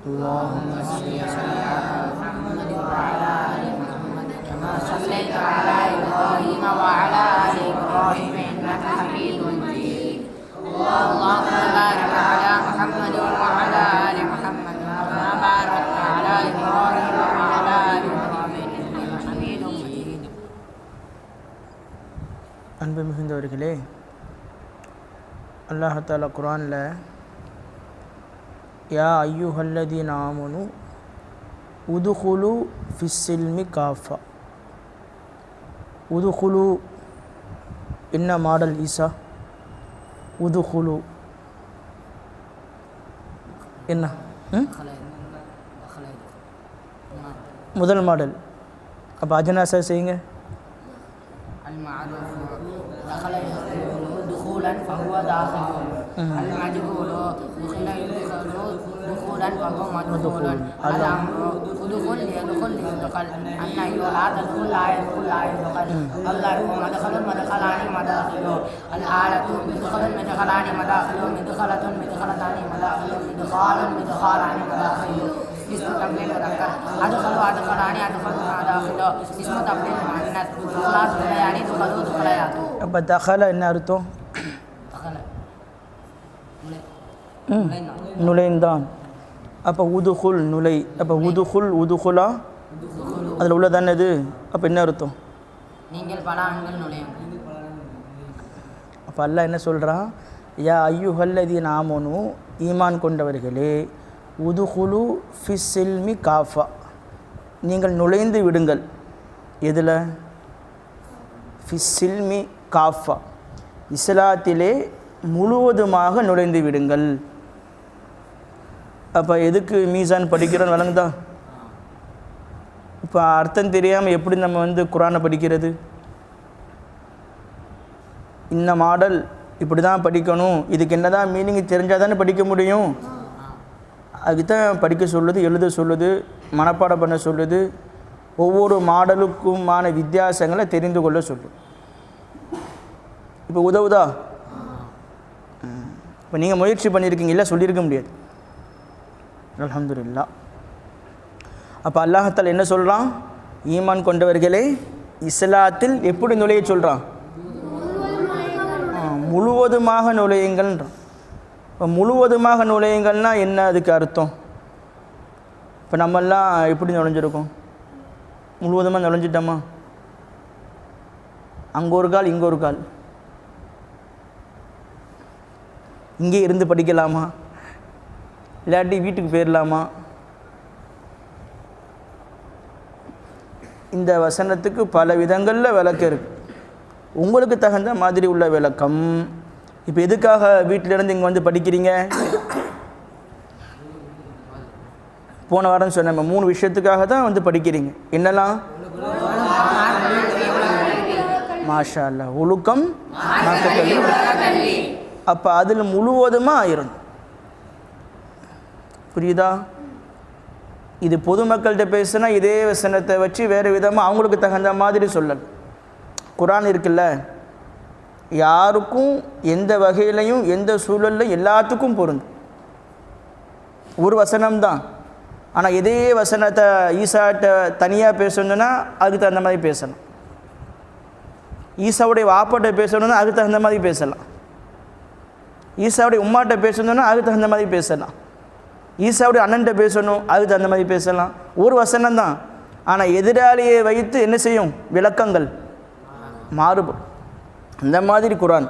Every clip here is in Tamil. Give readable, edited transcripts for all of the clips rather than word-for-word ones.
اللهم صل على محمد وعلى آل محمد كما صليت على إبراهيم وعلى آل إبراهيم إنك حميد مجيد. اللهم بارك على محمد وعلى آل محمد كما باركت على إبراهيم وعلى آل إبراهيم إنك حميد مجيد. அன்பு மிகுந்தவர்களே, அல்லாஹ் தஆலா குர்ஆனில் யா அய்யுஹல்லதீன ஆமனு உதுகுலு ஃபிஸ்ஸில்மி காஃபா. உதுகுலு என்ன மாடல் ஈசா? உதுகுலு என்ன முதல் மாடல். அப்போ அஜனாசா செய்யுங்க. دخولا فهو داخل المجهول دخل يدخل دخولا فهو مدخول الأمر ادخل يدخل يدخل النهي لا تدخل لا يدخل لا يدخل الظرف مدخل مدخلان مداخل الآلة مدخل مدخلان مداخل مدخلة مدخلتان مداخل مدخال مدخالان مداخل اسم تبديل مذكر أدخل أدخلان أدخل مداخل اسم تبديل مؤنث دخلات دخليان دخلوا دخليات. அப்போ தகல என்ன அர்த்தம்? நுழைந்தான். அப்போ உதுகுல் நுழை. அப்போ உதுகுல் உதுகுலா அதில் உள்ளதானே இது. அப்போ என்ன அர்த்தம்? நீங்கள் பல ஆண்கள் நுழையுங்கள். அப்போ அல்லாஹ் என்ன சொல்கிறான்? யா அய்யுஹல்லதீன ஆமனு ஈமான் கொண்டவர்களே, உதுகுலு ஃபிஸ்ஸில்மி காஃபா, நீங்கள் நுழைந்து விடுங்கள். எதில்? ஃபிஸ்ஸில்மி காஃபா, இஸ்லாத்திலே முழுவதுமாக நுழைந்து விடுங்கள். அப்போ எதுக்கு மீசான் படிக்கிறோன்னு விளங்குதா? இப்போ அர்த்தம் தெரியாமல் எப்படி நம்ம குரானை படிக்கிறது? இந்த மாடல் இப்படி தான் படிக்கணும், இதுக்கு என்ன தான் மீனிங் தெரிஞ்சால் தானே படிக்க முடியும். அதுக்கு தான் படிக்க சொல்லுது, எழுத சொல்லுது, மனப்பாடம் பண்ண சொல்லுது, ஒவ்வொரு மாடலுக்குமான வித்தியாசங்களை தெரிந்து கொள்ள சொல்லுது. இப்போ உதவுதா? இப்போ நீங்கள் முயற்சி பண்ணியிருக்கீங்க, இல்லை சொல்லியிருக்க முடியாது. அல்ஹம்துலில்லாஹ். அப்போ அல்லாஹ் தஆலா என்ன சொல்கிறான்? ஈமான் கொண்டவர்களே, இஸ்லாத்தில் எப்படி நுழைய சொல்கிறான்? முழுவதுமாக நுழையுங்கள்ன்றான். இப்போ முழுவதுமாக நுழையுங்கள்னா என்ன அதுக்கு அர்த்தம்? இப்போ நம்மெல்லாம் எப்படி நுழைஞ்சிருக்கோம்? முழுவதுமாக நுழைஞ்சிட்டோமா? அங்கே ஒரு கால் இங்கே ஒரு கால். இங்கே இருந்து படிக்கலாமா, இல்லாட்டி வீட்டுக்கு போயிடலாமா? இந்த வசனத்துக்கு பல விதங்களில் விளக்கம் இருக்குது. உங்களுக்கு தகுந்த மாதிரி உள்ள விளக்கம். இப்போ எதுக்காக வீட்டிலேருந்து இங்கே படிக்கிறீங்க? போன வாரம் சொன்ன 3 விஷயத்துக்காக தான் படிக்கிறீங்க. என்னெல்லாம்? மாஷா அல்லாஹ், ஒழுக்கம், மார்க்கக்கல்வி. அப்போ அதில் முழுவதுமாக ஆயிரும். புரியுதா? இது பொதுமக்கள்கிட்ட பேசுனா இதே வசனத்தை வச்சு வேறு விதமாக அவங்களுக்கு தகுந்த மாதிரி சொல்லலாம். குரான் இருக்குல்ல, யாருக்கும் எந்த வகையிலையும் எந்த சூழல்லையும் எல்லாத்துக்கும் பொருந்தும். ஒரு வசனம்தான். ஆனால் இதே வசனத்தை ஈசாட்ட தனியாக பேசணுன்னா அதுக்கு தகுந்த மாதிரி பேசலாம். ஈசாவுடைய வாப்பாட்ட பேசணுன்னா அதுக்கு தகுந்த மாதிரி பேசலாம். ஈசாவுடைய உம்மாட்ட பேசணுன்னா அதுக்கு தகுந்த மாதிரி பேசலாம். ஈசாவுடைய அண்ணன்ட்ட பேசணும், அதுக்கு தகுந்த மாதிரி பேசலாம். ஒரு வசனம் தான். ஆனால் எதிராளியை வைத்து என்ன செய்யும்? விளக்கங்கள் மாறுபடும். அந்த மாதிரி குரான்.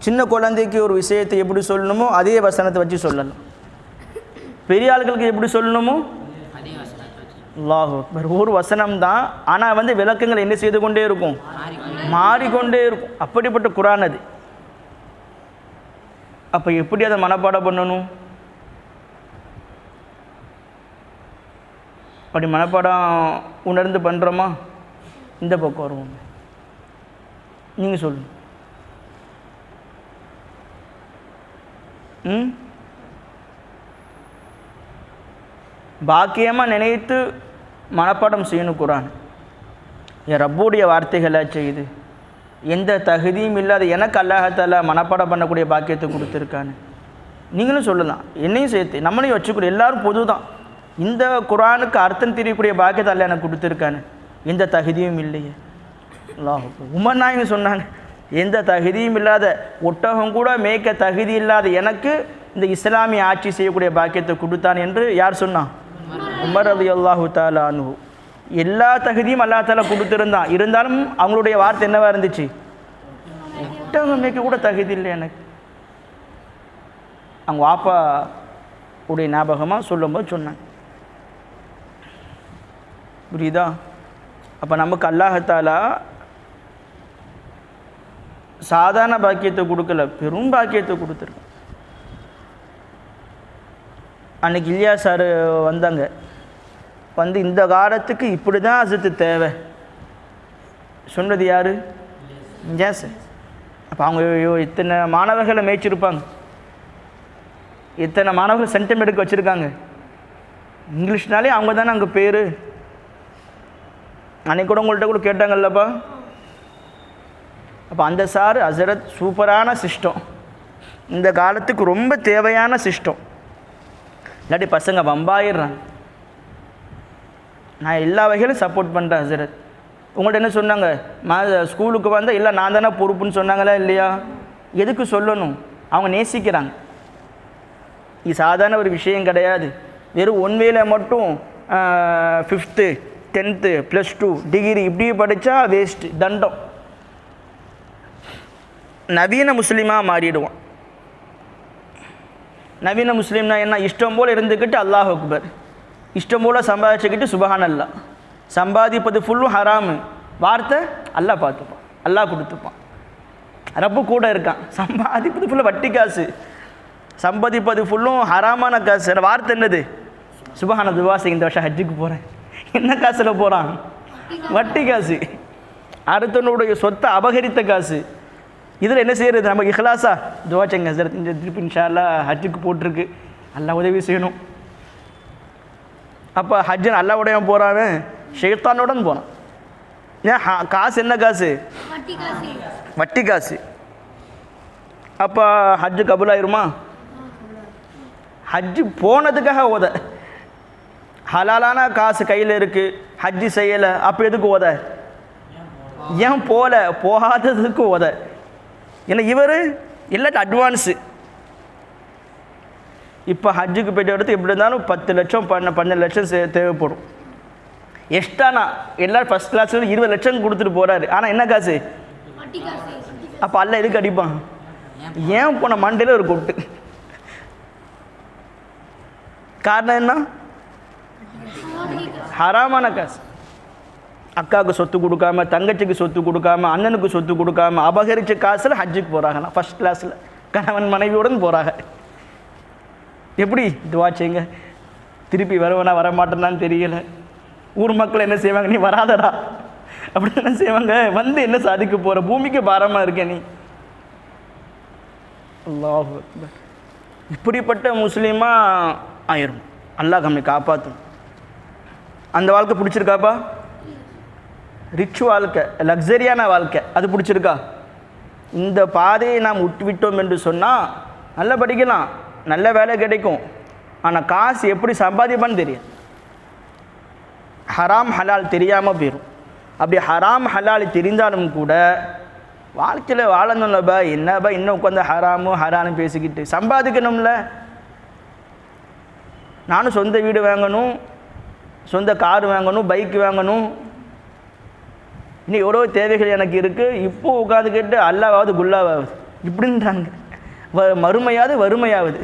சின்ன குழந்தைக்கு ஒரு விஷயத்தை எப்படி சொல்லணுமோ அதே வசனத்தை வச்சு சொல்லலாம். பெரிய ஆட்களுக்கு எப்படி சொல்லணுமோ அல்லாஹ் அக்பர், ஒரு வசனம் தான். ஆனால் விளக்கங்கள் என்ன செய்து கொண்டே இருக்கும்? மாறிக்கொண்டே இருக்கும். அப்படிப்பட்ட குரான் அது. அப்போ எப்படி அதை மனப்பாடம் பண்ணணும்? அப்படி மனப்பாடம் உணர்ந்து பண்ணுறோமா? இந்த பக்கம் வருவோம். நீங்கள் சொல்லுங்க. பாக்கியமாக நினைத்து மனப்பாடம் செய்யணும் குரான். என் ரப்புடைய வார்த்தைகளை செய்து எந்த தகுதியும் இல்லாத எனக்கு அல்லாஹ் தஆலா மனப்பாடம் பண்ணக்கூடிய பாக்கியத்தை கொடுத்துருக்கான்னு. நீங்களும் சொல்லலாம், என்னையும் சேர்த்து நம்மளையும் வச்சுக்கூட எல்லாரும் பொது தான். இந்த குர்ஆனுக்கு அர்த்தம் தெரியக்கூடிய பாக்கியத்தை அல்ல எனக்கு கொடுத்துருக்கானு, எந்த தகுதியும் இல்லையே. அல்லாஹ் உமர் நாயகம் சொன்னாங்க, எந்த தகுதியும் இல்லாத ஒட்டகம் கூட மேய்க்க தகுதி இல்லாத எனக்கு இந்த இஸ்லாமிய ஆட்சி செய்யக்கூடிய பாக்கியத்தை கொடுத்தான் என்று யார் சொன்னான்? உமர் ரலியல்லாஹு தஆலா அன்ஹு. எல்லா தகுதியும் அல்லாஹ் தஆலா கொடுத்துருந்தான், இருந்தாலும் அவங்களுடைய வார்த்தை என்னவா இருந்துச்சு? ஒட்டகம் மேய்க்க கூட தகுதி இல்லை எனக்கு. அவங்க வாப்பா உடைய ஞாபகமாக சொல்லும்போது சொன்னாங்க. புரியுதா? அப்போ நமக்கு அல்லாஹ் தஆலா சாதாரண பாக்கியத்தை கொடுக்கல, பெரும் பாக்கியத்தை கொடுத்துருக்கோம். அன்னைக்கு இல்லையா சார் வந்தாங்க, வந்து இந்த காலத்துக்கு இப்படி தான் அசத்து தேவை சொன்னது யார்? ஏன் சார்? அப்போ அவங்க இத்தனை மாணவர்களை மேய்ச்சிருப்பாங்க, இத்தனை மாணவர்கள் சென்டம் எடுக்க வச்சுருக்காங்க. இங்கிலீஷ்னாலே அவங்க தானே அங்கே பேர். அன்னைக்கு கூட உங்கள்கிட்ட கூட கேட்டாங்கல்லப்பா. அப்போ அந்த சார் ஹசரத் சூப்பரான சிஸ்டம், இந்த காலத்துக்கு ரொம்ப தேவையான சிஸ்டம். இல்லாட்டி பசங்க வம்பாயிடுறாங்க. நான் எல்லா வகையிலும் சப்போர்ட் பண்ணுறேன் ஹசரத். உங்கள்கிட்ட என்ன சொன்னாங்க? ஸ்கூலுக்கு வந்தால் இல்லை நான் தானே பொறுப்புன்னு சொன்னாங்களா இல்லையா? எதுக்கு சொல்லணும்? அவங்க நேசிக்கிறாங்க. இது சாதாரண ஒரு விஷயம் கிடையாது. வெறும் ஒன்வேல மட்டும் 5th 10th +2 டிகிரி இப்படி படித்தா வேஸ்ட்டு, தண்டம். நவீன முஸ்லீமாக மாறிடுவான். நவீன முஸ்லீம்னா என்ன? இஷ்டம் போல் இருந்துக்கிட்டு அல்லாஹ் அக்பர், இஷ்டம் போல் சம்பாதிச்சுக்கிட்டு சுபஹான் அல்லாஹ். சம்பாதிப்பது ஃபுல்லும் ஹராமு, வார்த்தை அல்லாஹ் பார்த்துப்பான், அல்லாஹ் கொடுத்துப்பான், ரப்பு கூட இருக்கான். சம்பாதிப்பது ஃபுல்லாக வட்டி காசு, சம்பாதிப்பது ஃபுல்லும் ஹராமான காசு. வார்த்தை என்னது? சுபஹான துவாசி. இந்த வருஷம் ஹஜ்ஜுக்கு போகிறேன். என்ன காசில் போகிறான்? வட்டி காசு, அடுத்தனுடைய சொத்தை அபகரித்த காசு. இதில் என்ன செய்கிறது? நமக்கு இஹ்லாஸா துவா செய்யுங்க சார், இந்த திருப்பி இன்ஷா அல்லாஹ் ஹஜ்ஜுக்கு போட்டிருக்கு, அல்லாஹ் உதவி செய்யணும். அப்போ ஹஜ்ஜு அல்லாஹ்வுடைய போகிறான், ஷைத்தானுடன் போகிறான். ஏன்? காசு என்ன காசு? வட்டி காசு. அப்போ ஹஜ்ஜு கபூலாயிருமா? ஹஜ்ஜு போனதுக்காக ஓத, ஹலாலான காசு கையில் இருக்குது, ஹஜ்ஜு செய்யலை, அப்போ எதுக்கு ஓத? ஏன் போகல? போகாததுக்கு ஓத. ஏன்னா இவர் இல்லாட்டி அட்வான்ஸு. இப்போ ஹஜ்ஜுக்கு போய்ட்டு எடுத்து எப்படி இருந்தாலும் 10 லட்சம் 12 லட்சம் தேவைப்படும். எக்ஸ்ட்ரானா எல்லோரும் ஃபஸ்ட் கிளாஸில் 20 லட்சம் கொடுத்துட்டு போகிறாரு. ஆனால் என்ன காசு? அப்போ அல்ல எதுக்கு அடிப்பான்? ஏன் போன மண்டையில் ஒரு கொட்டு. காரணம் என்ன? ஹராமான காசு. அக்காவுக்கு சொத்து கொடுக்காம, தங்கச்சிக்கு சொத்து கொடுக்காம, அண்ணனுக்கு சொத்து கொடுக்காம அபகரித்த காசில் ஹஜ்ஜுக்கு போகிறாங்கன்னா ஃபஸ்ட் கிளாஸில் கணவன் மனைவியுடன் போகிறாங்க. எப்படி? துவா செய்யுங்க, திருப்பி வருவனா வரமாட்டேன்னான்னு தெரியல. ஊர் மக்கள் என்ன செய்வாங்க? நீ வராதடா அப்படி என்ன செய்வாங்க? வந்து என்ன சாதிக்க போகிற? பூமிக்கு பாரமாக இருக்க நீ. அல்லாஹ் அக்பர். இப்படிப்பட்ட முஸ்லீமாக ஆயிரும். அல்லாஹ் நம்மை காப்பாற்றும். அந்த வாழ்க்கை பிடிச்சிருக்காப்பா? ரிச் வாழ்க்கை, லக்ஸரியான வாழ்க்கை, அது பிடிச்சிருக்கா? இந்த பாதையை நாம் விட்டோம் என்று சொன்னால் நல்லா படிக்கலாம், நல்ல வேலை கிடைக்கும், ஆனால் காசு எப்படி சம்பாதிப்பான்னு தெரியும். ஹராம் ஹலால் தெரியாமல் போயிடும். அப்படி ஹராம் ஹலால் தெரிந்தாலும் கூட வாழ்க்கையில் வாழணும்லப்பா. என்னப்பா இன்னும் உட்காந்து ஹரானு பேசிக்கிட்டு சம்பாதிக்கணும்ல. நானும் சொந்த வீடு வாங்கணும், சொந்த கார் வாங்கணும், பைக் வாங்கணும், இன்னும் எவ்வளோ தேவைகள் எனக்கு இருக்குது. இப்போ உட்காந்துக்கிட்டு அல்லாவாவது குல்லாவாகுது இப்படின்றாங்க. மறுமையாவது வறுமையாவது.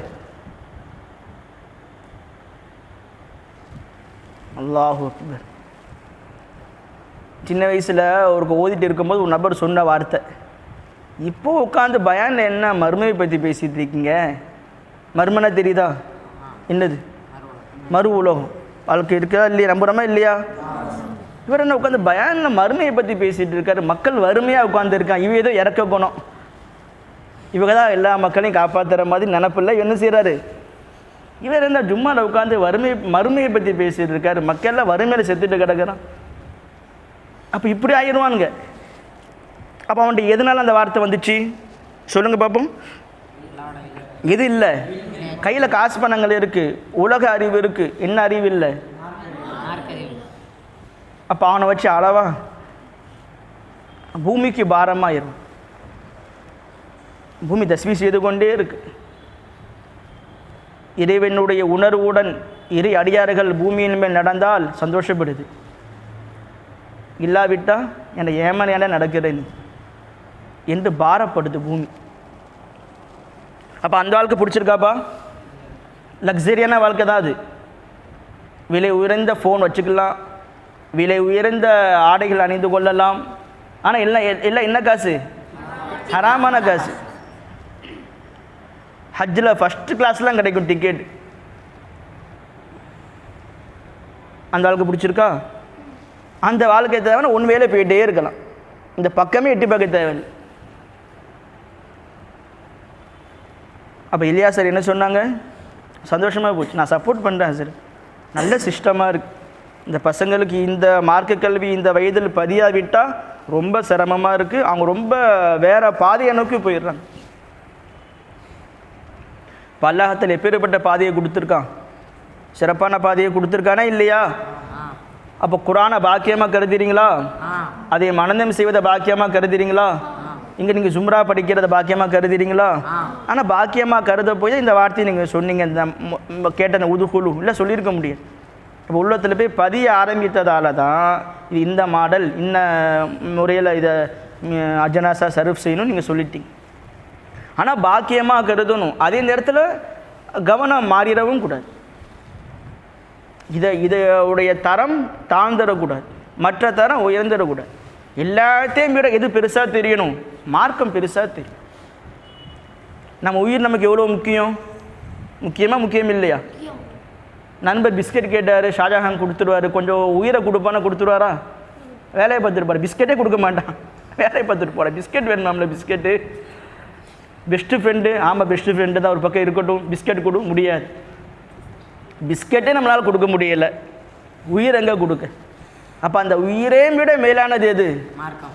அல்லாஹு அக்பர். சின்ன வயசில் ஒரு ஓதிட்டு இருக்கும்போது ஒரு நபர் சொன்ன வார்த்தை, இப்போது உட்காந்து பயானில் என்ன மறுமையை பற்றி பேசிகிட்டு இருக்கீங்க? மறுமனா தெரியுதா? என்னது? மறு உலகம் வாழ்க்கை இருக்கா இல்லையா? நம்புகிறோமா இல்லையா? இவர் என்ன உட்காந்து பயானில் மறுமையை பற்றி பேசிகிட்டு இருக்காரு. மக்கள் வறுமையாக உட்காந்துருக்கான். இவ ஏதோ இறக்க குணம், இவங்க தான் எல்லா மக்களையும் காப்பாற்றுற மாதிரி நினப்பில்லை. என்ன செய்கிறாரு இவர்? என்ன ஜும்மாவில் உட்காந்து மறுமையை பற்றி பேசிகிட்டு இருக்காரு. மக்கள்லாம் வறுமையில் செத்துட்டு கிடக்கிறான். அப்போ இப்படி ஆயிடுவானுங்க. அப்போ அவன்கிட்ட எதனால அந்த வார்த்தை வந்துச்சு சொல்லுங்கள் பார்ப்போம். எது இல்லை? கையில் காசு பணங்கள் இருக்குது, உலக அறிவு இருக்குது, என்ன அறிவு இல்லை? அப்போ அவனை வச்சு அளவா பூமிக்கு பாரமாயிரும். பூமி தஸ்மி செய்து கொண்டே இருக்கு. இறைவனுடைய உணர்வுடன் இறை அடியார்கள் பூமியின் மேல் நடந்தால் சந்தோஷப்படுது, இல்லாவிட்டால் என்னை ஏமனையான நடக்கிறேன் என்று பாரப்படுது பூமி. அப்போ அந்த வாழ்க்கை பிடிச்சிருக்காப்பா? லக்ஸரியான வாழ்க்கை தான் அது. விலை உயர்ந்த ஃபோன் வச்சுக்கலாம், விலை உயர்ந்த ஆடைகள் அணிந்து கொள்ளலாம். ஆனால் எல்லாம் என்ன காசு? ஹராமான காசு. ஹஜ்ஜில் ஃபஸ்ட்டு கிளாஸ்லாம் கிடைக்கும் டிக்கெட். அந்த வாழ்க்கை பிடிச்சிருக்கா? அந்த வாழ்க்கை தேவைன்னா ஒன் வேலை போயிட்டே இருக்கலாம், இந்த பக்கமே எட்டி பார்க்க தேவையில்லை. அப்போ இல்லையா சார் என்ன சொன்னாங்க? சந்தோஷமாக போச்சு, நான் சப்போர்ட் பண்ணுறேன் சார், நல்ல சிஸ்டமாக இருக்குது. இந்த பசங்களுக்கு இந்த மார்க்க கல்வி இந்த வயதில் பதியாவிட்டால் ரொம்ப சிரமமாக இருக்குது. அவங்க ரொம்ப வேறு பாதையை நோக்கி போயிடுறாங்க. இப்போ அல்லாஹ்தாலா எப்பேற்பட்ட பாதையை கொடுத்துருக்கான்? சிறப்பான பாதையை கொடுத்துருக்கானா இல்லையா? அப்போ குரானை பாக்கியமாக கருதுறீங்களா? அதை மனனம் செய்வதை பாக்கியமாக கருதுறீங்களா? இங்கே நீங்கள் ஜும்ரா படிக்கிறத பாக்கியமாக கருதுறீங்களா? ஆனால் பாக்கியமாக கருத போய் இந்த வார்த்தையை நீங்கள் சொன்னீங்க, இந்த கேட்ட உதுகுழு இல்லை சொல்லியிருக்க முடியாது. இப்போ உள்ளத்தில் போய் பதிய ஆரம்பித்ததால தான் இது இந்த மாடல் இன்ன முறையில் இதை அஜனாசா சர்வ் செய்யணும் நீங்கள் சொல்லிட்டீங்க. ஆனால் பாக்கியமாக கருதணும், அதே நேரத்தில் கவனம் மாறிடவும் கூடாது. இதோடைய தரம் தாழ்ந்துடக்கூடாது, மற்ற தரம் உயர்ந்துடக்கூடாது. எல்லாத்தையும் விட எது பெருசாக தெரியணும்? மார்க்கம் பெருசாக தெரியும். நம்ம உயிர் நமக்கு எவ்வளோ முக்கியம்? முக்கியமாக முக்கியம் இல்லையா? நண்பர் பிஸ்கெட் கேட்டார், ஷாஜஹான் கொடுத்துருவார், கொஞ்சம் உயிரை கொடுப்பானா கொடுத்துருவாரா? வேலையை பார்த்துருப்பார், பிஸ்கெட்டே கொடுக்க மாட்டான், வேலையை பார்த்துட்டு போகிறார். பிஸ்கெட் வேணுமாம்ல, பிஸ்கெட்டு பெஸ்ட்டு ஃப்ரெண்டு. ஆமாம் பெஸ்ட்டு ஃப்ரெண்டு தான் ஒரு பக்கம் இருக்கட்டும், பிஸ்கெட் கொடு முடியாது. பிஸ்கெட்டே நம்மளால் கொடுக்க முடியலை, உயிர் எங்கே கொடுக்க? அப்போ அந்த உயிரையும் விட மேலானது எது?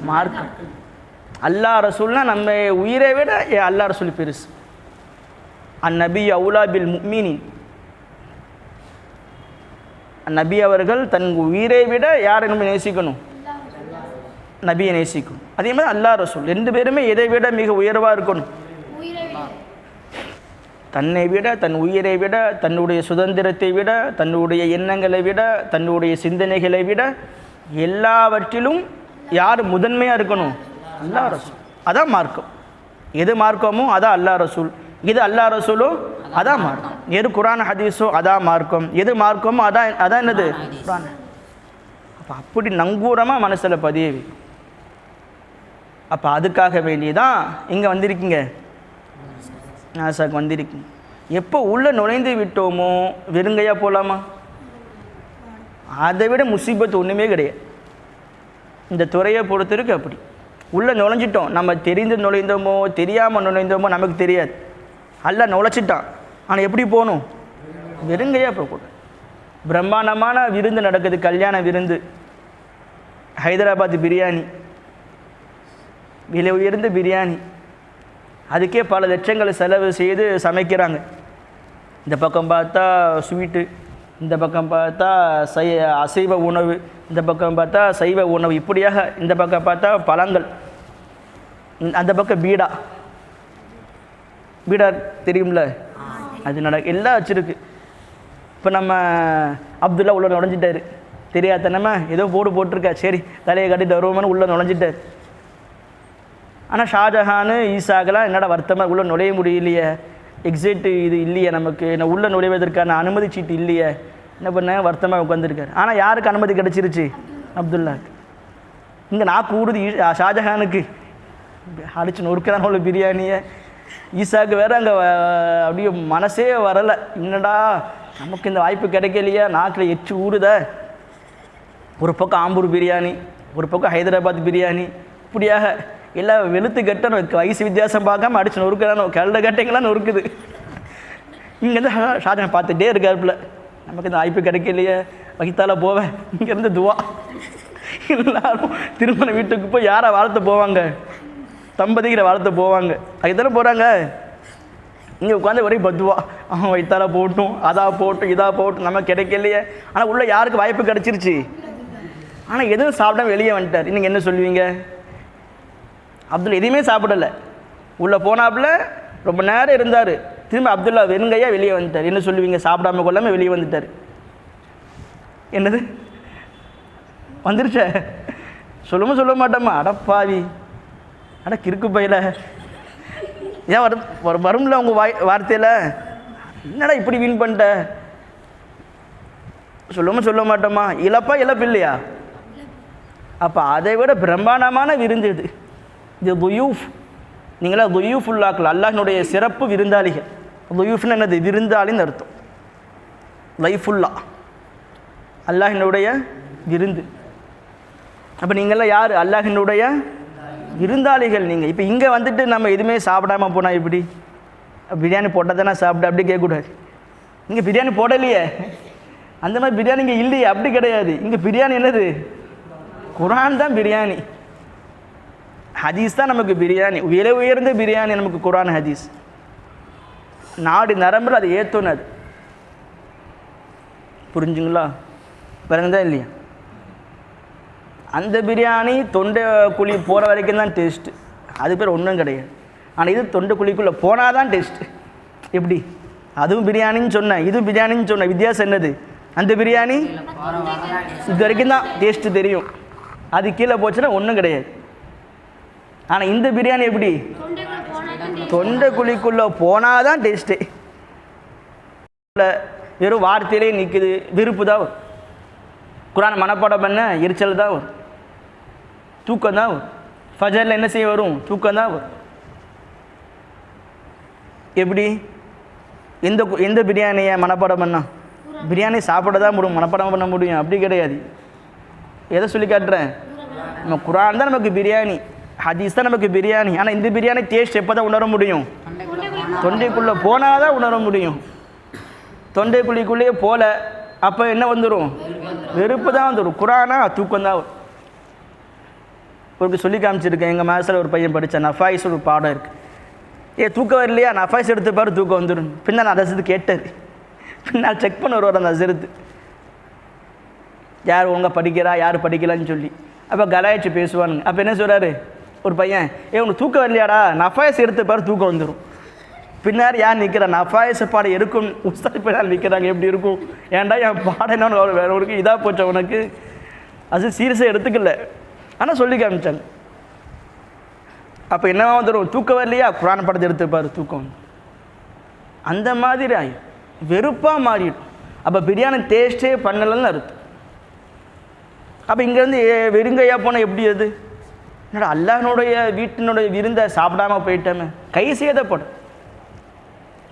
மார்க்கம். அல்லாஹ் ரசூல்னா நம்ம உயிரை விட அல்லாஹ் ரசூல் பெருசு. அந்நபி அவுலா பில் முஃமினீன், நபி அவர்கள் தன் உயிரை விட யாரை நம்ம நேசிக்கணும்? நபியை நேசிக்கணும். அதே மாதிரி அல்லாஹ் ரசூல் ரெண்டு பேருமே எதை விட மிக உயர்வாக இருக்கணும்? தன்னை விட, தன் உயிரை விட, தன்னுடைய சுதந்திரத்தை விட, தன்னுடைய எண்ணங்களை விட, தன்னுடைய சிந்தனைகளை விட எல்லாவற்றிலும் யார் முதன்மையாக இருக்கணும்? அல்லாஹ் ரசூல். அதான் மார்க்கம். எது மார்க்கமோ அதான் அல்லாஹ் ரசூல், எது அல்லாஹ் ரசூலோ அதான் மார்க்கம், எது குரான் ஹதீஸோ அதான் மார்க்கம், எது மார்க்கமோ அதான் என்னது? குரான். அப்போ அப்படி நங்கூரமாக மனசில் பதியவி. அப்போ அதுக்காக வேண்டியதான் இங்கே வந்திருக்கீங்க, நாசாக்கு வந்திருக்கீங்க. எப்போ உள்ளே நுழைந்து விட்டோமோ வெறுங்கையாக போகலாமா? அதை விட முசீபத்து ஒன்றுமே கிடையாது. இந்த துறையை பொறுத்தவரைக்கும் அப்படி உள்ளே நுழைஞ்சிட்டோம். நம்ம தெரிந்து நுழைந்தோமோ தெரியாமல் நுழைந்தோமோ நமக்கு தெரியாது. அல்லாஹ் நுழைச்சிட்டான். ஆனால் எப்படி போகணும்? வெறுங்கையாக போகக்கூடாது. பிரம்மாண்டமான விருந்து நடக்குது, கல்யாண விருந்து, ஹைதராபாத் பிரியாணி, விலை உயர்ந்த பிரியாணி, அதுக்கே பல லட்சங்களை செலவு செய்து சமைக்கிறாங்க. இந்த பக்கம் பார்த்தா ஸ்வீட்டு, இந்த பக்கம் பார்த்தா அசைவ உணவு, இந்த பக்கம் பார்த்தா சைவ உணவு, இப்படியாக இந்த பக்கம் பார்த்தா பழங்கள், அந்த பக்கம் பீடா தெரியும்ல, அது எல்லாம் வச்சுருக்கு. இப்போ நம்ம அப்துல்லா உள்ள நுழைஞ்சிட்டார், தெரியாதனமா ஏதோ போட்டிருக்கா, சரி தலையை கட்டிட்டு வருவோம்னு உள்ளே நுழைஞ்சிட்டார். ஆனால் ஷாஜஹானு ஈசாக்கெல்லாம் என்னடா வருத்தமாக உள்ளே நுழைய முடியலையே, எக்ஸிட் இது இல்லையே, நமக்கு என்ன உள்ளே நுழைவதற்கான அனுமதி சீட்டு இல்லையே, என்ன பண்ண வருத்தமாக உட்காந்துருக்காரு. ஆனால் யாருக்கு அனுமதி கிடச்சிருச்சு? அப்துல்லாக்கு. இங்கே நான் கூடுது ஷாஜஹானுக்கு, அடிச்சு நொறுக்கதான் உள்ள பிரியாணியை. ஈசாக்கு வேறு அங்கே அப்படியே மனசே வரலை, என்னடா நமக்கு இந்த வாய்ப்பு கிடைக்கலையா, நாக்கில் எச்சு ஊறுத. ஒரு பக்கம் ஆம்பூர் பிரியாணி, ஒரு பக்கம் ஹைதராபாத் பிரியாணி, இப்படியாக எல்லாம் வெளுத்து கட்ட வயசு வித்தியாசம் பார்க்காம அடிச்சு நொறுக்கிறான், கல்ல கட்டைங்களாம் நொறுக்குது. இங்கேருந்து ஷாஜஹான் பார்த்துட்டே இருக்காருப்புல, நமக்கு இந்த வாய்ப்பு கிடைக்கலையே, வகித்தால போவேன், இங்கேருந்து துவா. எல்லாரும் திருமண வீட்டுக்கு போய் யாரை வாழ்த்த போவாங்க? தம்பதிகளை வாழ்த்த போவாங்க. அதுக்கு தானே போகிறாங்க. இங்கே உட்காந்து ஒரே பத்துவா, அவன் வைத்தால போட்டும், அதா போட்டும், இதா போட்டும், நம்ம கிடைக்கலையே. ஆனால் உள்ள யாருக்கு வாய்ப்பு கிடச்சிருச்சு, ஆனால் எதுவும் சாப்பிடாம வெளியே வந்துட்டார். நீங்கள் என்ன சொல்லுவீங்க? அப்துல்லா எதையுமே சாப்பிடலை, உள்ளே போனாப்புல ரொம்ப நேரம் இருந்தார், திரும்ப அப்துல்லா வெறுங்கையா வெளியே வந்துட்டார். என்ன சொல்லுவீங்க? சாப்பிடாம கொள்ளாமல் வெளியே வந்துட்டார். என்னது வந்துருச்ச? சொல்ல மாட்டோமா? அடப்பாவி, அட கிறுக்கு பையில, ஏன் வரும்ல உங்கள் வார்த்தையில், என்னடா இப்படி வீண் பண்ணிட்ட? சொல்ல மாட்டோமா? இழப்பு இல்லையா? அப்போ அதை விட பிரம்மாண்டமான விருந்து இது துயூஃப். நீங்களா துயூஃபுல்லாக்கள், அல்லாஹ்னுடைய சிறப்பு விருந்தாளிகள். துயூஃப்னு என்னது? விருந்தாளின்னு அர்த்தம். லைஃபுல்லா, அல்லாஹ்னுடைய விருந்து. அப்போ நீங்களாம் யார்? அல்லாஹ்னுடைய விருந்தாளிகள். நீங்கள் இப்போ இங்கே வந்துட்டு நம்ம எதுவுமே சாப்பிடாம போனால் எப்படி? பிரியாணி போட்டால் தானே சாப்பிட, அப்படி கேட்கக்கூடாது. இங்கே பிரியாணி போடலையே, அந்த மாதிரி பிரியாணி இங்கே இல்லையே, அப்படி கிடையாது. இங்கே பிரியாணி என்னது? குர்ஆன் தான் பிரியாணி, ஹதீஸ் தான் நமக்கு பிரியாணி. விலை உயர்ந்த பிரியாணி நமக்கு குர்ஆன் ஹதீஸ். நாடு நரம்பில் அது ஏற்றணும். அது புரிஞ்சுங்களா? பாருங்கதா இல்லையா? அந்த பிரியாணி தொண்டை குழி போகிற வரைக்கும் தான் டேஸ்ட்டு, அது பேர் ஒன்றும் கிடையாது. ஆனால் இது தொண்டை குழிக்குள்ளே போனால் தான் டேஸ்ட்டு. எப்படி? அதுவும் பிரியாணின்னு சொன்னேன், இதுவும் பிரியாணின்னு சொன்னேன். வித்தியாசம் என்னது? அந்த பிரியாணி இது வரைக்கும் தான் டேஸ்ட்டு தெரியும், அது கீழே போச்சுன்னா ஒன்றும் கிடையாது. ஆனால் இந்த பிரியாணி எப்படி? தொண்டை குழிக்குள்ளே போனால் தான் டேஸ்ட்டு. வெறும் வார்த்தையிலே நிற்குது, விருப்பு தான் வரும். குர்ஆன் மனப்பாடம் பண்ண எரிச்சல் தான் வரும், தூக்கம் தான் வரும். ஃபஜரில் என்ன செய்ய வரும்? தூக்கம் தான் வரும். எப்படி? எந்த பிரியாணியை மனப்பாடம் பண்ணால்? பிரியாணி சாப்பிட தான் முடியும், மனப்பாடம் பண்ண முடியும் அப்படி கிடையாது. எதை சொல்லி காட்டுறேன்? நம்ம குர்ஆன் தான் நமக்கு பிரியாணி, ஹதீஸ் தான் நமக்கு பிரியாணி. ஆனால் இந்த பிரியாணி டேஸ்ட் எப்போ தான் உணர முடியும்? தொண்டைக்குள்ளே போனால் தான் உணர முடியும். தொண்டைக்குழிக்குள்ளேயே போல, அப்போ என்ன வந்துடும்? வெறுப்பு தான் வந்துடும். குர்ஆனா தூக்கம் தான் வரும். ஒரு சொல்லி காமிச்சிருக்கேன், எங்கள் மேத்ஸில் ஒரு பையன் படித்தான், நஃபாயிஸ் ஒரு பாடம் இருக்குது. தூக்கம் வரலையா? நஃபாயிஸ் எடுத்துப்பார், தூக்கம் வந்துடும். பின்னால் நான் ரசித்து கேட்டார், பின்னால் செக் பண்ண வருவார் அந்த அசருத்து, யார் ஒழுங்காக படிக்கிறா யார் படிக்கலான்னு சொல்லி. அப்போ கலாய்ச்சி பேசுவானுங்க. அப்போ என்ன சொல்கிறாரு ஒரு பையன், உனக்கு தூக்கம் வரலையாடா? நஃபாயிஸ் எடுத்துப்பார், தூக்கம் வந்துடும். பின்னார் யார் நிற்கிறா? நஃபாயிஸ் பாடம் இருக்கும் உஸ்தாத் பின்னால் நிற்கிறாங்க. எப்படி இருக்கும்? ஏன்டா என் பாடம் என்னன்னு வேறு ஒரு இதாக போச்சா உனக்கு? அது சீரியஸாக எடுத்துக்கல, ஆனால் சொல்லி காமிச்சாங்க. அப்போ என்னவா வந்துடும்? தூக்கம் வரலையா? குர்ஆன் படத்தை எடுத்துப்பார், தூக்கம். அந்த மாதிரி ஆகிடும், வெறுப்பாக மாறிடும். அப்போ பிரியாணி டேஸ்ட்டே பண்ணலன்னு அர்த்தம். அப்போ இங்கேருந்து வெறுங்கையா போனால் எப்படி? அது என்னடா அல்லாஹ்னுடைய வீட்டினுடைய விருந்தை சாப்பிடாமல் போயிட்டோமே, கை சேதப்படும்,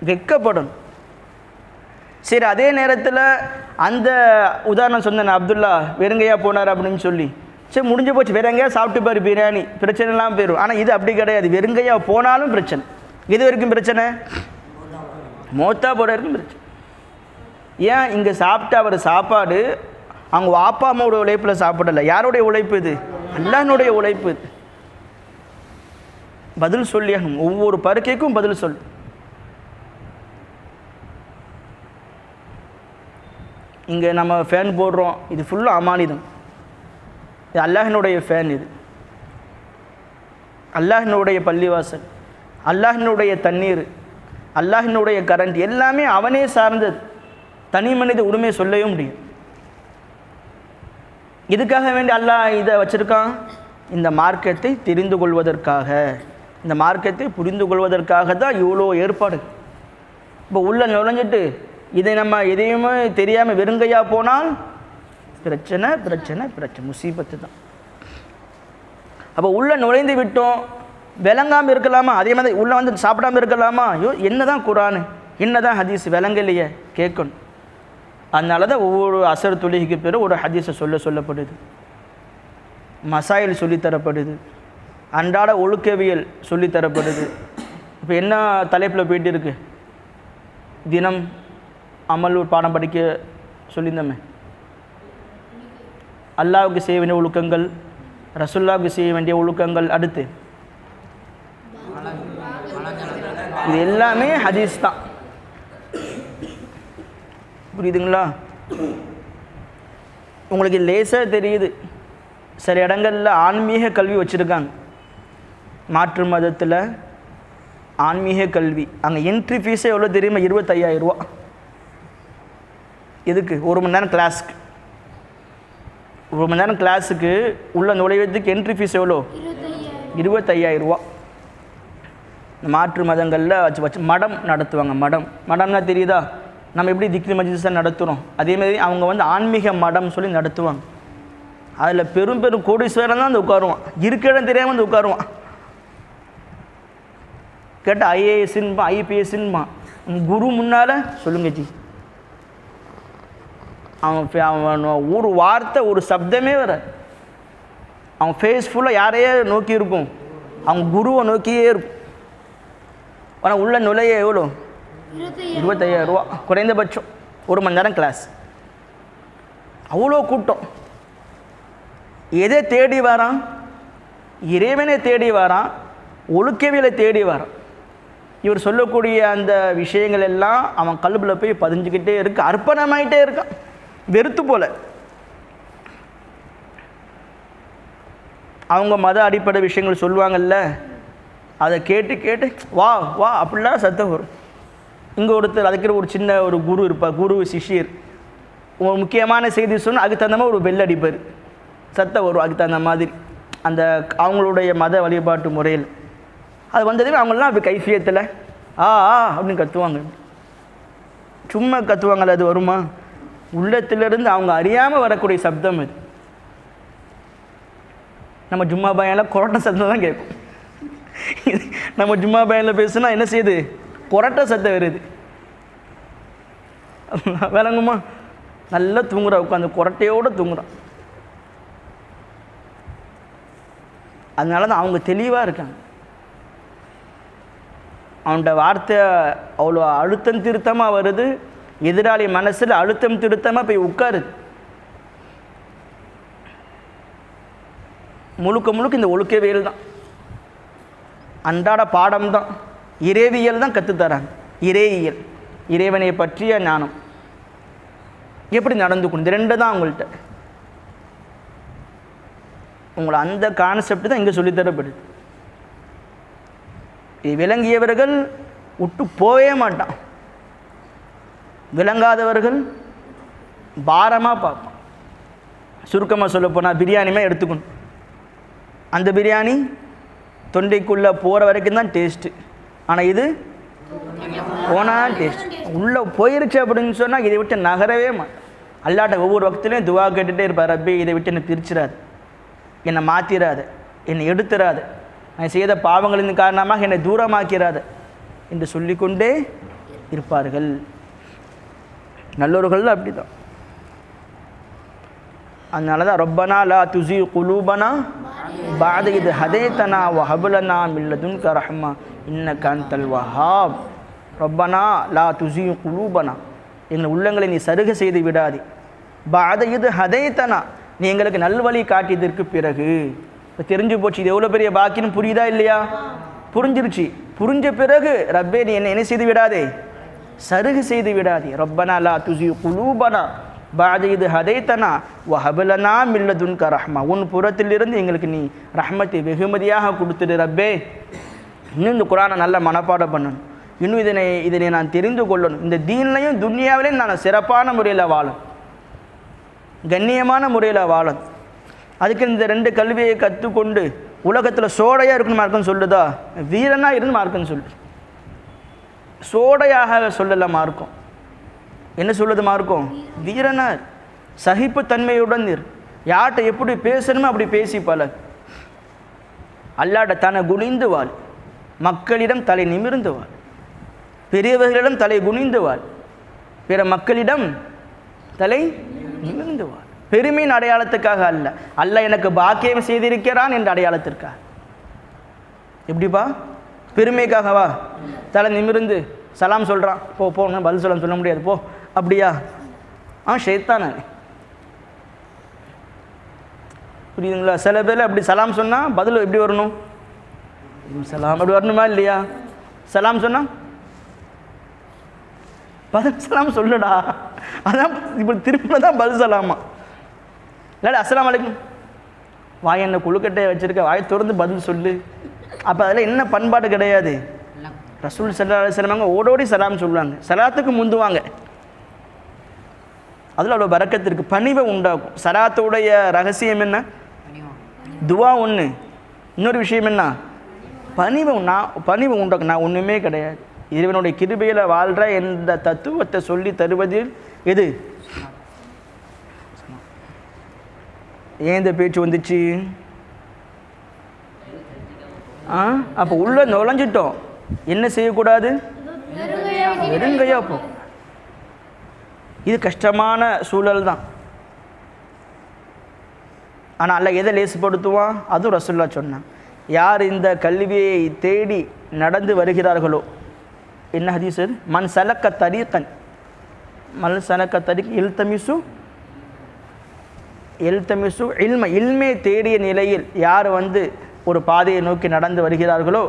வெக்கப்படும். சரி, அதே நேரத்தில் அந்த உதாரணம் சொன்னேன், அப்துல்லா வெறுங்கையா போனார் அப்படின்னு சொல்லி. சரி, முடிஞ்சு போச்சு, வேற எங்கேயா சாப்பிட்டு பாரு பிரியாணி, பிரச்சனைலாம் போயிடும். ஆனால் இது அப்படி கிடையாது, வெறுங்கையா போனாலும் பிரச்சனை. எது வரைக்கும் பிரச்சனை? மோத்தா போட வரைக்கும் பிரச்சனை. ஏன்? இங்கே சாப்பிட்ட அவர் சாப்பாடு அவங்க அப்பா அம்மாவோட உழைப்பில் சாப்பிடலை. யாருடைய உழைப்பு இது? அல்லாஹ்னுடைய உழைப்பு இது. பதில் சொல்லியாகும், ஒவ்வொரு பருக்கைக்கும் பதில் சொல். இங்கே நம்ம ஃபேன் போடுறோம், இது ஃபுல்லாக அமானிதம். இது அல்லாஹ்னுடைய ஃபேன், இது அல்லாஹ்னுடைய பள்ளிவாசல், அல்லாஹ்னுடைய தண்ணீர், அல்லாஹ்னுடைய கரண்ட், எல்லாமே அவனே சார்ந்தது. தனி மனித உரிமையை சொல்லவே முடியும். இதுக்காக வேண்டி அல்லாஹ் இதை வச்சுருக்கான், இந்த மார்க்கத்தை தெரிந்து கொள்வதற்காக, இந்த மார்க்கத்தை புரிந்து கொள்வதற்காக தான் இவ்வளோ ஏற்பாடு. இப்போ உள்ள நுழைஞ்சிட்டு இதை நம்ம எதையுமே தெரியாமல் வெறுங்கையாக போனால் பிரச்சனை பிரச்சனை பிரச்சனை, முசீபத்து தான். அப்போ உள்ளே நுழைந்து விட்டோம், விளங்காமல் இருக்கலாமா? அதே மாதிரி உள்ளே வந்து சாப்பிடாமல் இருக்கலாமா? ஐயோ, என்ன தான் குர்ஆன், என்ன தான் ஹதீஸ், விளங்கலையே, கேட்கணும். அதனால தான் ஒவ்வொரு அசர் தொழுகைக்கு பேர் ஒரு ஹதீஸை சொல்லப்படுது, மசாயில் சொல்லித்தரப்படுது, அன்றாட ஒழுக்கவியல் சொல்லித்தரப்படுது. இப்போ என்ன தலைப்பில் போயிட்டு இருக்கு? தினம் அமல் பாடம் படிக்க சொல்லியிருந்தோமே. அல்லாஹ்வுக்கு செய்ய வேண்டிய ஒழுக்கங்கள், ரசூலுல்லாஹ்வுக்கு செய்ய வேண்டிய ஒழுக்கங்கள், அடுத்து இது எல்லாமே ஹதீஸ் தான். புரியுதுங்களா? உங்களுக்கு லேசாக தெரியுது, சில இடங்களில் ஆன்மீக கல்வி வச்சுருக்காங்க. மாற்று மதத்தில் ஆன்மீக கல்வி, அங்கே என்ட்ரி ஃபீஸே எவ்வளோ தெரியுமா? 25,000 ரூபா. எதுக்கு? 1 மணி நேரம் கிளாஸுக்கு. 1 மணி நேரம் கிளாஸுக்கு உள்ள நுழைவதுக்கு என்ட்ரி ஃபீஸ் எவ்வளோ? 25,000 ரூபா. மாற்று மதங்களில் வச்சு மடம் நடத்துவாங்க. மடம்னா தெரியுதா? நம்ம எப்படி திக்ரி மஜ்லிஸை நடத்துகிறோம், அதேமாதிரி அவங்க வந்து ஆன்மீக மடம் சொல்லி நடத்துவாங்க. அதில் பெரும் பெரும் கோடீஸ்வரன் தான் வந்து உட்காருவான், இருக்க இடம் தெரியாமல் வந்து உட்காருவான். கேட்டால் ஐஏஎஸ்ன்பான், ஐபிஎஸ்ன்பான். குரு முன்னால் சொல்லுங்க ஜி, அவன் ஒரு வார்த்தை ஒரு சப்தமே வர, அவன் ஃபேஸ் ஃபுல்லாக யாரையே நோக்கி இருக்கும், அவங்க குருவை நோக்கியே இருக்கும். ஆனால் உள்ள நுழைய எவ்வளோ? 25,000 ரூபா குறைந்தபட்சம். 1 மணி நேரம் கிளாஸ். அவ்வளோ கூட்டம். எதை தேடி வரான்? இறைவனை தேடி வரான், ஒழுக்கவியலை தேடி வரான். இவர் சொல்லக்கூடிய அந்த விஷயங்கள் எல்லாம் அவன் கல்வியில் போய் பதிஞ்சுக்கிட்டே இருக்கு, அர்ப்பணமாயிட்டே இருக்கான், வெறுத்து போல. அவங்க மத அடிப்படை விஷயங்கள் சொல்லுவாங்கல்ல, அதை கேட்டு கேட்டு வா வா அப்படிலாம் சத்தம் வரும். இங்கே ஒருத்தர் அதுக்கு ஒரு சின்ன ஒரு குரு இருப்பார், குரு சிஷியர். ஒரு முக்கியமான செய்தி சொன்னால் அதுக்கு தகுந்த மாதிரி ஒரு பெல் அடிப்பார், சத்தம் வரும். அதுக்கு தகுந்த மாதிரி அந்த அவங்களுடைய மத வழிபாட்டு முறையில் அது வந்ததுமே அவங்களாம் அப்படி கைஃபியத்தில் ஆ அப்படின்னு கத்துவாங்க. சும்மா கத்துவாங்கள்ல, அது வருமா? உள்ளத்திலிருந்து அவங்க அறியாமல் வரக்கூடிய சப்தம் அது. நம்ம ஜும்மா பையனில் கொரட்டை சத்தம் தான் கேட்கும். நம்ம ஜும்மா பையனில் பேசுனா என்ன செய்யுது? கொரட்டை சத்தம் வருது. விளங்குமா? நல்லா தூங்குறா, உட்காந்து கொரட்டையோடு தூங்குறான். அதனால தான் அவங்க தெளிவாக இருக்காங்க. அவனோட வார்த்தை அவ்வளோ அழுத்தம் திருத்தமாக வருது, எதிராளி மனசில் அழுத்தம் திருத்தமாக போய் உட்காருது. முழுக்க முழுக்க இந்த ஒழுக்கவியல் தான், அன்றாட பாடம் தான், இறைவியல் தான் கற்றுத்தராங்க. இறையியல், இறைவனை பற்றிய ஞானம், எப்படி நடந்துக்கணும், இந்த 2 தான் அவங்கள்ட்ட. உங்களை அந்த கான்செப்ட் தான் இங்கே சொல்லித்தரப்படுது. விளங்கியவர்கள் விட்டு போவே மாட்டான், விளங்காதவர்கள் பாரமாக பார்ப்பான். சுருக்கமாக சொல்ல போனால் பிரியாணிமே எடுத்துக்கணும். அந்த பிரியாணி தொண்டைக்குள்ளே போகிற வரைக்கும் தான் டேஸ்ட்டு, ஆனால் இது போனால் டேஸ்ட் உள்ளே போயிருச்சு அப்படின்னு சொன்னால் இதை விட்டு நகரவே மாட்டேன். அல்லாட்ட ஒவ்வொரு வக்திலையும் துவா கேட்டுகிட்டே இருப்பார், ரப்பே இதை விட்டு என்னை பிரிச்சிடாது, என்னை மாற்றிடாது, என்னை எடுத்துடாது, நான் செய்த பாவங்களின் காரணமாக என்னை தூரமாக்கிறாது என்று சொல்லிக்கொண்டே இருப்பார்கள். நல்லவர்கள் அப்படி தான். அதனால தான் ரப்பனா லா துஸி குலூபனா பஅத இத் ஹதைதனா வ ஹப் லனா மின் லதுன்க ரஹ்மா இன்னக அன்தல் வஹ்ஹாப். ரப்பனா லா துஸி குலூபனா, எங்கள் உள்ளங்களை நீ சருக செய்து விடாதே. பஅத இத் ஹதைதனா, நீ எங்களுக்கு நல்வழி காட்டியதற்கு பிறகு. இப்போ தெரிஞ்சு போச்சு, இது எவ்வளோ பெரிய பாக்கியம். புரியுதா இல்லையா? புரிஞ்சிருச்சு. புரிஞ்ச பிறகு ரப்பே நீ என்ன செய்து விடாதே, சருகு செய்து விடாதே. ரப்பனா லா துஸி குலூபனா பஅத இத் ஹதைதனா வ ஹப் லனா மின் லதுன்க ரஹ்மா, உன் புறத்திலிருந்து எங்களுக்கு நீ ரஹ்மத்தை வெகுமதியாக கொடுத்துடு ரப்பே. இன்னும் இந்த குர்ஆனை நல்ல மனப்பாடம் பண்ணணும், இன்னும் இதனை நான் தெரிந்து கொள்ளணும், இந்த தீன்லையும் துன்யாவிலையும் நான் சிறப்பான முறையில் வாழும், கண்ணியமான முறையில் வாழும். அதுக்கு இந்த 2 கல்வியை கற்றுக்கொண்டு உலகத்தில் சோடையாக இருக்குன்னு மார்க்கன்னு சொல்லுதா? வீரனாக இருந்து மார்க்கன்னு சொல்லு. சோடையாக சொல்லலை மார்க்கம். என்ன சொல்லுது மார்க்கம்? வீரனார், சகிப்பு தன்மையுடன் இரு, யார்கிட்ட எப்படி பேசணுமோ அப்படி பேசி பழகு, அல்லாட்ட தன்னை குனிந்து வாழ், மக்களிடம் தலை நிமிர்ந்து வாழ், பெரியவர்களிடம் தலை குனிந்து வாழ், பிற மக்களிடம் தலை நிமிர்ந்து வாழ். பெருமையின் அடையாளத்துக்காக அல்ல, அல்லாஹ் எனக்கு பாக்கியம் செய்திருக்கிறான் என்ற அடையாளத்திற்காக. எப்படிப்பா? பெருமைக்காகவா? தலை நிமிர்ந்து சலாம் சொல்கிறான், போன்னு பதில் சொல்ல முடியாது, போ. அப்படியா? ஷைத்தானே. புரியுதுங்களா? சில பேர் அப்படி சலாம் சொன்னால் பதில் எப்படி வரணும்? சலாம் அப்படி வரணுமா இல்லையா? சலாம் சொன்னால் பதில் சலாம் சொல்லுடா. அதான் இப்போ திரும்ப தான் பதில் சலாமா. இல்லாடி அஸ்ஸலாமு அலைக்கும், வாய் என்ன கொழுக்கட்டையை வச்சுருக்க, வாய் திறந்து பதில் சொல்லு. அப்போ அதில் என்ன பண்பாடு கிடையாது. ரசூல் ஸல்லல்லாஹு அலைஹி வஸல்லம் ஓடோடி சலாம் சொல்லுவாங்க, சலாத்துக்கு முந்துவாங்க. அதில் அவ்வளோ பரக்கத்து இருக்குது, பணிவை உண்டாக்கும். சலாத்துடைய ரகசியம் என்ன? துவா ஒன்று, இன்னொரு விஷயம் என்ன? பணிவை உண்டாக்கும். நான் ஒன்றுமே கிடையாது, இறைவனுடைய கிருபையில் வாழ்கிற என்ற தத்துவத்தை சொல்லி தருவதில் எது? ஏன் இந்த பேச்சு வந்துச்சு? அப்போ உள்ள நுழைஞ்சிட்டோம், என்ன செய்யக்கூடாது? வெறுங்கையா போ. இது கஷ்டமான சூழல் தான். ஆனால் அல்ல எதை லேசுப்படுத்துவான்? அதுவும் ரசூலுல்லாஹ் சொன்னான். யார் இந்த கல்வியை தேடி நடந்து வருகிறார்களோ, என்ன ஹதீஸ் அது? மன் சலக்க தரீகன், மல் சலக்க தரீக் இல்தமிசு இல்ம, இல்மே தேடிய நிலையில் யார் ஒரு பாதையை நோக்கி நடந்து வருகிறார்களோ,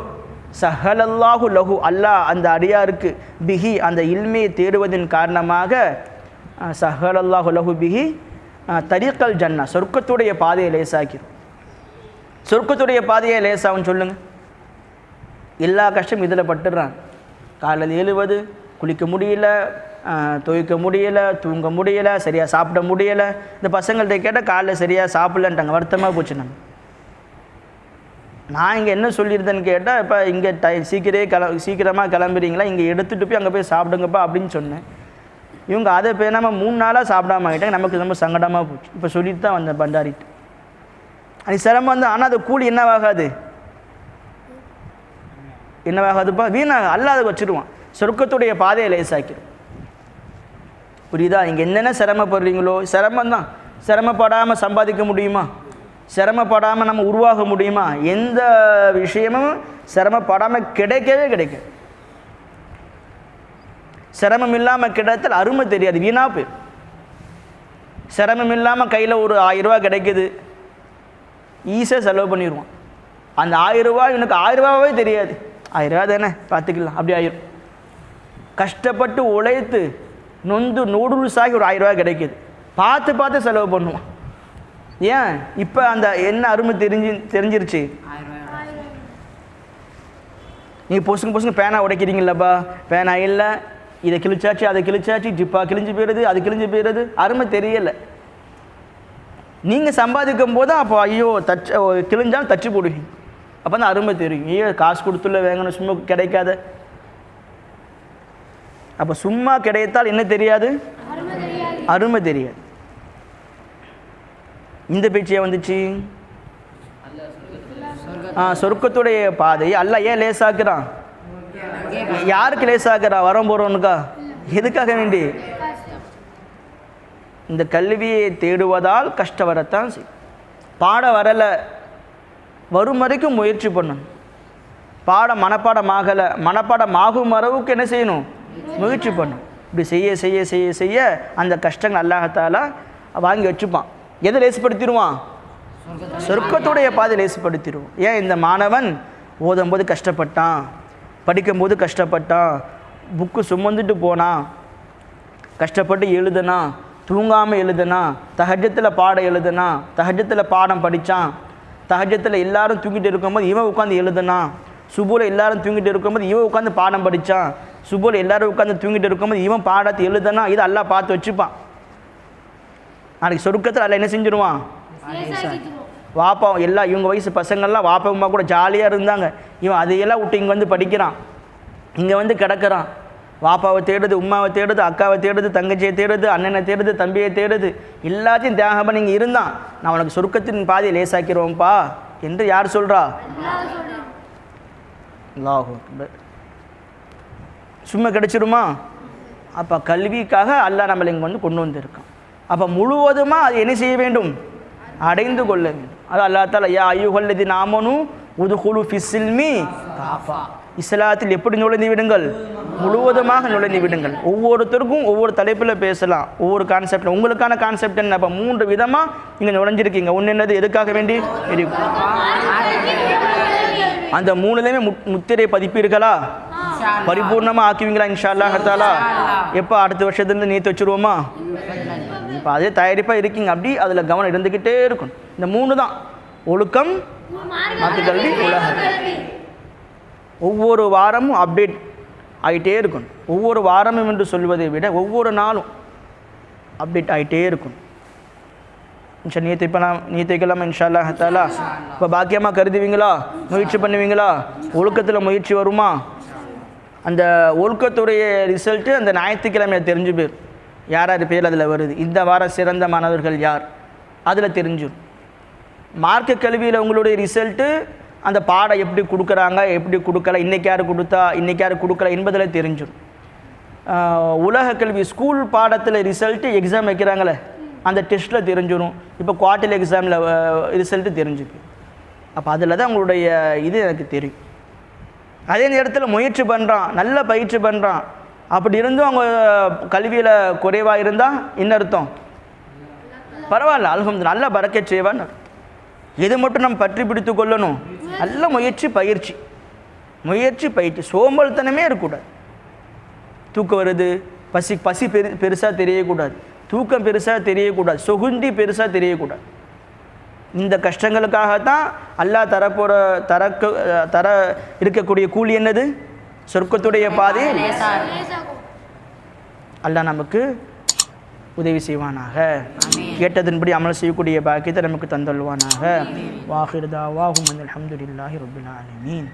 சஹலல்லாஹு லஹு, அல்லாஹ் அந்த அடியாருக்கு பிஹி, அந்த இல்மையை தேடுவதன் காரணமாக சஹலல்லாஹு லஹு பிஹி தரீக்கல் ஜன்னா, சொர்க்கத்துடைய பாதையை லேசாக்கிறோம். சொர்க்கத்துடைய பாதையை லேசாகும் சொல்லுங்கள். எல்லா கஷ்டம் இதில் பட்டுடுறான். காலையில் எழுவது, குளிக்க முடியல, துவைக்க முடியலை, தூங்க முடியலை, சரியாக சாப்பிட முடியலை. இந்த பசங்கள்கிட்ட கேட்டால் காலையில் சரியாக சாப்பிட்லன்ட்டாங்க, வருத்தமாக போச்சு. நான் இங்கே என்ன சொல்லியிருந்தேன்னு கேட்டால், இப்போ இங்கே சீக்கிரமாக கிளம்புறீங்களா, இங்கே எடுத்துகிட்டு போய் அங்கே போய் சாப்பிடுங்கப்பா அப்படின்னு சொன்னேன். இவங்க அதை பேனாமல் 3 நாளாக சாப்பிடாம ஆகிட்டாங்க. நமக்கு ரொம்ப சங்கடமாக போச்சு. இப்போ சொல்லிட்டு தான் வந்தேன் பண்டாரிட்டு. அது சிரமம் ஆனால் அது கூலி என்னவாகாது? என்னவாகாதுப்பா? வீணாக அல்லாத வச்சுருவான். சொர்க்கத்துடைய பாதையை லேசாக்கிடும். புரியுதா? நீங்கள் என்னென்ன சிரமப்படுறீங்களோ, சிரமந்தான். சிரமப்படாமல் சம்பாதிக்க முடியுமா? சிரமப்படாமல் நம்ம உருவாக முடியுமா? எந்த விஷயமும் சிரமப்படாமல் கிடைக்கவே கிடைக்கும். சிரமம் இல்லாமல் கிடைத்தால் அருமை தெரியாது, வீணாக போயிடும். சிரமம் இல்லாமல் கையில் ஒரு 1000 ரூபா கிடைக்குது, ஈஸியாக செலவு பண்ணிடுவான். அந்த 1000 ரூபா எனக்கு 1000 ரூபாவே தெரியாது. 1000 ரூபா தானே பார்த்துக்கலாம், அப்படி ஆயிரும். கஷ்டப்பட்டு உழைத்து நொந்து நூடுல்ஸ் ஆகி ஒரு 1000 ரூபா கிடைக்கிது, பார்த்து பார்த்து செலவு பண்ணுவான். ஏன்? இப்போ அந்த என்ன அருமை தெரிஞ்சிருச்சு. நீங்கள் பொசுங்க பேனா உடைக்கிறீங்களப்பா, பேனா இல்லை, இதை கிழிச்சாச்சு அதை கிழிச்சாச்சு, ஜிப்பா கிழிஞ்சு போயிடுது, அது கிழிஞ்சு போயிடுது, அருமை தெரியலை. நீங்கள் சம்பாதிக்கும் போது அப்போ ஐயோ கிழிஞ்சாலும் தச்சு போடுவீங்க, அப்போ தான் அருமை தெரியும். ஐயோ காசு கொடுத்துல வேங்கணும், சும்மா கிடைக்காத. அப்போ சும்மா கிடைத்தால் என்ன தெரியாது? அருமை தெரியாது. இந்த பேச்சியாக வந்துச்சு. சொர்க்கத்துடைய பாதையை அல்லாஹ் ஏன் லேசாக்குறான்? யாருக்கு லேசாக்குறான்? வரம் போகிறவனுக்கா? எதுக்காக வேண்டி? இந்த கல்வியை தேடுவதால் கஷ்டம் வரத்தான் செய்யும். பாட வரலை, வரும் வரைக்கும் முயற்சி பண்ணணும். மனப்பாடம் ஆகும் அளவுக்கு என்ன செய்யணும்? முயற்சி பண்ணணும். இப்படி செய்ய செய்ய செய்ய செய்ய அந்த கஷ்டங்கள் அல்லாஹ்தாலா வாங்கி வச்சுப்பான். எதை லேசுப்படுத்திடுவான்? சொர்க்கத்துடைய பாதை லேசுப்படுத்திடுவோம். ஏன்? இந்த மாணவன் ஓதும்போது கஷ்டப்பட்டான், படிக்கும்போது கஷ்டப்பட்டான், புக்கு சுமந்துட்டு போனான், கஷ்டப்பட்டு எழுதுனா, தூங்காமல் எழுதுனா, தஹஜ்ஜத்தில் பாடம் எழுதுனா, தஹஜ்ஜத்தில் பாடம் படித்தான், தஹஜ்ஜத்தில் எல்லாரும் தூங்கிட்டு இருக்கும்போது இவன் உட்காந்து எழுதுனான், சுபூல எல்லாரும் தூங்கிட்டு இருக்கும்போது இவன் உட்காந்து பாடம் படித்தான், சுபூல எல்லாரும் உட்காந்து தூங்கிட்டு இருக்கும்போது இவன் பாடத்தை எழுதுனா, இது அல்லாஹ் பார்த்து வச்சுப்பான். நாளைக்கு சொர்க்கத்தில் அல்லாஹ் என்ன செஞ்சிருவான்? வாப்பா எல்லாம் இவங்க வயசு பசங்கள்லாம் வாப்பா அம்மா கூட ஜாலியாக இருந்தாங்க, இவன் அதையெல்லாம் விட்டு இங்கே வந்து படிக்கிறான், இங்கே வந்து கிடக்கிறான். வாப்பாவை தேடுது, உம்மாவை தேடுது, அக்காவை தேடுது, தங்கச்சியை தேடுது, அண்ணனை தேடுது, தம்பியை தேடுது, எல்லாத்தையும் தியாகம் பண்ணி இங்கே இருந்தான். நான் உனக்கு சொர்க்கத்தின் பாதையை லேசாக்கிறோம்ப்பா என்று யார் சொல்கிறா? அல்லாஹ் அக்பர். சும்மா கிடைச்சிருமா? அப்போ கல்விக்காக அல்லாஹ் நம்மளை இங்கே வந்து கொண்டு வந்திருக்கான். அப்போ முழுவதுமாக அது என்ன செய்ய வேண்டும்? அடைந்து கொள்ள வேண்டும். அது அல்லாஹ் தஆலா யா அய்யுஹல்லதீன ஆமனூ உதுகுலு ஃபிஸ்ஸில்மி காஃபா, இஸ்லாத்தில் எப்படி நுழைந்து விடுங்கள்? முழுவதுமாக நுழைந்து விடுங்கள். ஒவ்வொருத்தருக்கும் ஒவ்வொரு தலைப்பில் பேசலாம், ஒவ்வொரு கான்செப்டில். உங்களுக்கான கான்செப்ட் என்ன? அப்போ 3 விதமாக நீங்கள் நுழைஞ்சிருக்கீங்க. ஒன்று என்னது? எதுக்காக வேண்டி? அந்த 3லேயுமே முத்திரை பதிப்பீர்களா? பரிபூர்ணமாக ஆக்குவீங்களா இன்ஷா அல்லாஹ் தஆலா? எப்போ அடுத்த வருஷத்துலேருந்து நீத்து வச்சுருவோமா? இப்போ அதே தயாரிப்பாக இருக்கீங்க, அப்படி அதில் கவனம் இருந்துக்கிட்டே இருக்கும். இந்த 3 தான்: ஒழுக்கம், மார்க்க கல்வி, உலக கல்வி. ஒவ்வொரு வாரமும் அப்டேட் ஆகிட்டே இருக்கும். ஒவ்வொரு வாரமும் என்று சொல்வதை விட ஒவ்வொரு நாளும் அப்டேட் ஆகிட்டே இருக்கும். இன்ஷா நீத்தைக்கெல்லாம் இன்ஷா அல்லாஹ் தஆலா. இப்போ பாக்கியமாக கருதுவீங்களா? முயற்சி பண்ணுவீங்களா? ஒழுக்கத்தில் முயற்சி வருமா? அந்த ஒழுக்கத்துடைய ரிசல்ட்டு அந்த ஞாயிற்றுக்கிழமையை தெரிஞ்சு போயிடும். யார் பேர் அதில் வருது, இந்த வாரம் சிறந்த மாணவர்கள் யார், அதில் தெரிஞ்சிடும். மார்க்க கல்வியில் உங்களுடைய ரிசல்ட்டு அந்த பாடம் எப்படி கொடுக்குறாங்க, எப்படி கொடுக்கல, இன்றைக்கி யார் கொடுத்தா, இன்றைக்கி யார் கொடுக்கல என்பதில் தெரிஞ்சிடும். உலக கல்வி ஸ்கூல் பாடத்தில் ரிசல்ட்டு எக்ஸாம் வைக்கிறாங்களே, அந்த டெஸ்ட்டில் தெரிஞ்சிடும். இப்போ குவார்ட்டர்லி எக்ஸாமில் ரிசல்ட்டு தெரிஞ்சுக்கும். அப்போ அதில் தான் உங்களுடைய இது எனக்கு தெரியும். அதே நேரத்தில் முயற்சி பண்ணுறான், நல்ல பயிற்சி பண்ணுறான், அப்படி இருந்தும் அவங்க கல்வியில் குறைவாக இருந்தால் என்ன அர்த்தம்? பரவாயில்ல, அல்ஹம்துலில்லாஹ், நல்ல பரக்கத் செய்வான்னு. எது மட்டும் நம்ம பற்றி பிடித்து கொள்ளணும்? நல்ல முயற்சி பயிற்சி, முயற்சி பயிற்சி. சோம்பல்தனமே இருக்கக்கூடாது. தூக்கம் வருது, பசி பெருசாக தெரியக்கூடாது, தூக்கம் பெருசாக தெரியக்கூடாது, சொகுந்தி பெருசாக தெரியக்கூடாது. இந்த கஷ்டங்களுக்காகத்தான் அல்லாஹ் தர இருக்கக்கூடிய கூலி என்னது? சொர்க்கத்துடைய பாதை. அல்லாஹ் நமக்கு உதவி செய்வானாக. கேட்டதன்படி அமல் செய்யக்கூடிய பாக்கியத்தை நமக்கு தந்தல்வானாக. வாஹிர் தாவாஹும் அல்ஹம்துலில்லாஹி ரப்பில் ஆலமீன்.